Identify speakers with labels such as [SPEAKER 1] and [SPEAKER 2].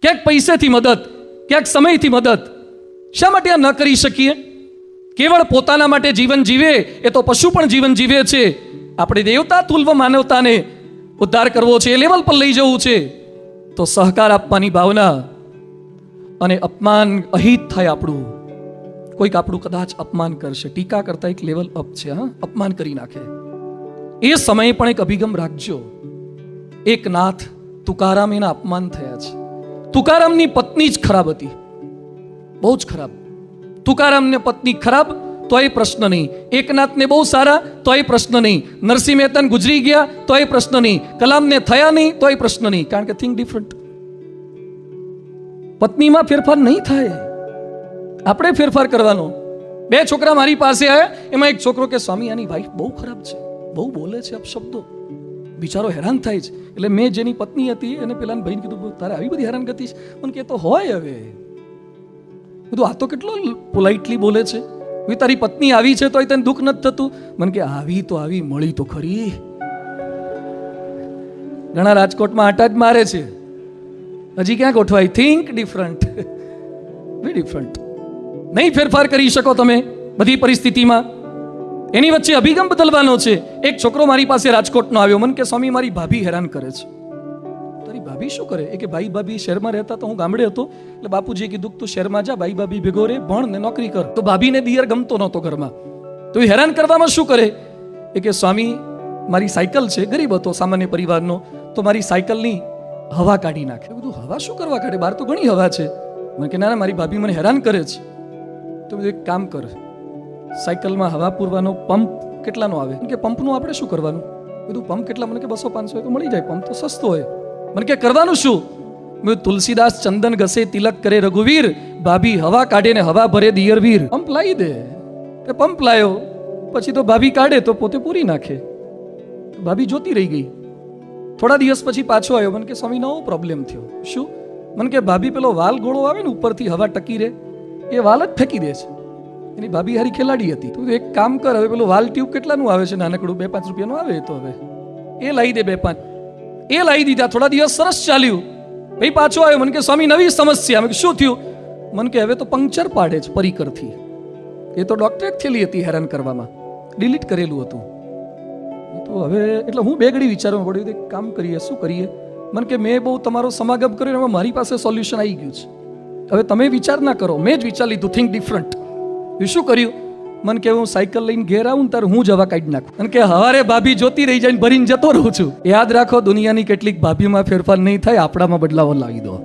[SPEAKER 1] ક્યાંક પૈસેથી મદદ, ક્યાંક સમયથી મદદ. શા માટે આ ન કરી શકીએ? કેવળ પોતાના માટે જીવન જીવે એ તો પશુ પણ જીવન જીવે છે. આપણે દેવતા તુલ્વ માનવતાને ઉદ્ધાર કરવો છે, એ લેવલ પર લઈ જવું છે, તો સહકાર આપવાની ભાવના. અને અપમાન અહિત થાય આપણું. કોઈક આપણું કદાચ અપમાન કરશે, ટીકા કરતા એક લેવલ અપ છે, હા, અપમાન કરી નાખે, એ સમયે પણ એક અભિગમ રાખજો. એક નાથ તુકારામ, એના અપમાન થયા છે. તુકારામની પત્ની જ ખરાબ હતી, બહુ જ ખરાબ. તુકારામને પત્ની ખરાબ તો એ પ્રશ્ન નહીં, એકનાથને બહુ સારા તો એ પ્રશ્ન નહીં, નરસિંહ મહેતાને ગુજરી ગયા તો એ પ્રશ્ન નહીં, કલામને થયા નહીં તો એ પ્રશ્ન નહીં. કારણ કે થિંક ડિફરન્ટ. પત્નીમાં ફેરફાર નહીં થાય, આપણે ફેરફાર કરવાનો. 2 છોકરા મારી પાસે આવ્યા, એમાં એક છોકરો કે સ્વામી આની વાઈફ બહુ ખરાબ છે, બહુ બોલે છે અપશબ્દો. બિચારો હેરાન થાય છે. એટલે મેં જેની પત્ની હતી એને પેલા ભાઈને કીધું, તારે આવી બધી હેરાન ગતિ છે? મને કે તો હોય. હવે કીધું આ તો કેટલો પોલાઇટલી બોલે છે. તારી પત્ની આવી છે તો તને દુઃખ નથી થતું? મને કે આવી તો આવી, મળી તો ખરી. ઘણા રાજકોટમાં આટા જ મારે છે, હજી ક્યાં ગોઠવાય? થિંક ડિફરન્ટ, બી ડિફરન્ટ. નહીં ફેરફાર કરી શકો તમે બધી પરિસ્થિતિમાં. એની વચ્ચે અભિગમ બદલવાનો છે. એક છોકરો મારી પાસે રાજકોટનો આવ્યો, મને કે સ્વામી મારી ભાભી હેરાન કરે છે. તારી ભાભી શું કરે? એ કે ભાઈ ભાભી શહેરમાં રહેતા, તો હું ગામડે હતો, એટલે બાપુજીએ કીધું તું શહેરમાં જા, ભાઈ ભાભી ભેગો રે, ભણ ને નોકરી કર. તો ભાભીને દિયર ગમતો નહોતો ઘરમાં, તો એ હેરાન કરવામાં શું કરે? એ કે સ્વામી મારી સાયકલ છે, ગરીબ હતો, સામાન્ય પરિવારનો, તો મારી સાયકલની હવા કાઢી નાખે. બધું હવા શું કરવા કાઢે? બહાર તો ઘણી હવા છે. મને કે ના ના, મારી ભાભી મને હેરાન કરે છે. તો બધું એક કામ કર, સાયકલમાં હવા પૂરવાનો પંપ કેટલાનો આવે? કે પંપનું આપણે શું કરવાનું? બધું પંપ કેટલા? મને કે 200-500 તો મળી જાય, પંપ તો સસ્તો હોય. મને કે કરવાનું શું? મેં તુલસીદાસ ચંદન ઘસે તિલક કરે રઘુવીર, ભાભી હવા કાઢે ને હવા ભરે દિયર વીર. પંપ લાવી દે. એ પંપ લાયો, પછી તો ભાભી કાઢે તો પોતે પૂરી નાખે. ભાભી જોતી રહી ગઈ. થોડા દિવસ પછી પાછો આવ્યો, મને કે સ્વામી નવો પ્રોબ્લેમ થયો. શું? મને કે ભાભી પેલો વાલ ગોળો આવે ને ઉપરથી હવા ટકી રહે, એ વાલ જ ફેંકી દે છે. એની ભાભી હારી ખેલાડી હતી. તું એક કામ કર, હવે પેલું વાલ ટ્યુબ કેટલાનું આવે છે? નાનકડું 2-5 રૂપિયાનું આવે. તો હવે એ લાવી દે 2-5. એ લાવી દીધા. થોડા દિવસ સરસ ચાલ્યું. ભાઈ પાછો આવ્યો, મને કે સ્વામી નવી સમસ્યા. મેં શું થયું? મને કે હવે તો પંક્ચર પાડે છે પરિકરથી. એ તો ડોક્ટરેટ થયેલી હતી હેરાન કરવામાં, ડિલીટ કરેલું હતું. તો હવે એટલે હું બે ઘડી વિચારવા પડ્યું, એક કામ કરીએ, શું કરીએ? મને કે મેં બહુ તમારો સમાગમ કર્યો, એમાં મારી પાસે સોલ્યુશન આવી ગયું છે. હવે તમે વિચાર ના કરો, મેં જ વિચાર લીધું, થિંક ડિફરન્ટ. એ શું કર્યું? મને કે હું સાયકલ લઈને ઘેર આવું ત્યારે હું જવા કાઢી નાખું. મને કે હવારે ભાભી જોતી રહી જાય, ભરીને જતો રહું છું. યાદ રાખો, દુનિયાની કેટલીક ભાભીમાં ફેરફાર નહીં થાય, આપણામાં બદલાવ લાવી દો.